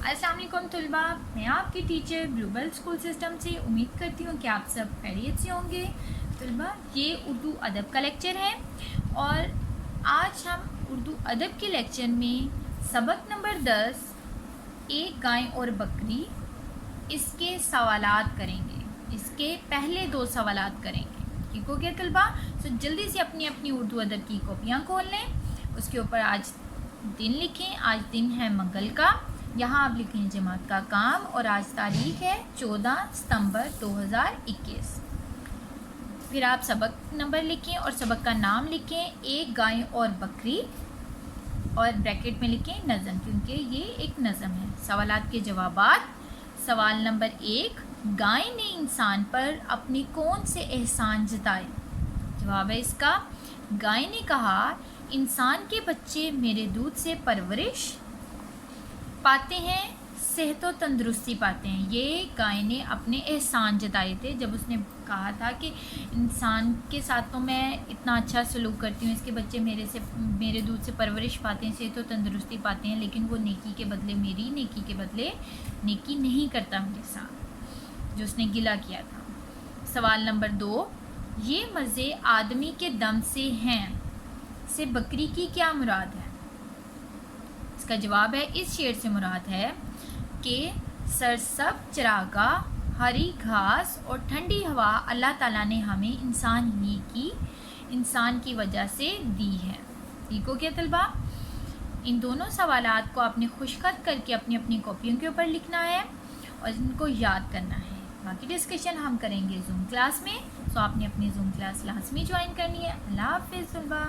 अस्सलाम वालेकुम तलबा, मैं आपकी टीचर ग्लोबल स्कूल सिस्टम से उम्मीद करती हूँ कि आप सब खैरियत से होंगे। तलबा, ये उर्दू अदब का लेक्चर है और आज हम उर्दू अदब के लेक्चर में सबक नंबर 10 एक गाय और बकरी इसके सवालात करेंगे। इसके पहले 2 सवालात करेंगे। ठीक हो गया तलबा? तो जल्दी से अपनी अपनी उर्दू अदब की कॉपियाँ खोल लें। उसके ऊपर आज दिन लिखें। आज दिन है मंगल का। यहाँ आप लिखें जमात का काम और आज तारीख है 14 सितंबर 2021। फिर आप सबक नंबर लिखें और सबक का नाम लिखें एक गाय और बकरी और ब्रैकेट में लिखें नज़म, क्योंकि ये एक नज़म है। सवालात के जवाबात। सवाल नंबर 1, गाय ने इंसान पर अपने कौन से एहसान जताए? जवाब है इसका, गाय ने कहा इंसान के बच्चे मेरे दूध से परवरिश पाते हैं, सेहत व तंदुरुस्ती पाते हैं। ये गाय ने अपने एहसान जताए थे जब उसने कहा था कि इंसान के साथ तो मैं इतना अच्छा सलूक करती हूँ, इसके बच्चे मेरे दूध से परवरिश पाते हैं, सेहत व तंदुरुस्ती पाते हैं, लेकिन वो नेकी के बदले मेरी नेकी के बदले नेकी नहीं करता मेरे साथ, जो उसने गिला किया था। सवाल नंबर 2, ये मज़े आदमी के दम से हैं से बकरी की क्या मुराद है? इसका जवाब है, इस शेर से मुराद है कि सरसब चरागा, हरी घास और ठंडी हवा अल्लाह ताला ने हमें इंसान की वजह से दी है। ठीक हो गया तलबा? इन दोनों सवालात को आपने खुशखत करके अपनी अपनी कॉपियों के ऊपर लिखना है और इनको याद करना है। बाकी डिस्कशन हम करेंगे जूम क्लास में, तो आपने अपनी जूम क्लास लाजमी ज्वाइन करनी है। अल्लाह हाफ़िज़ तलबा।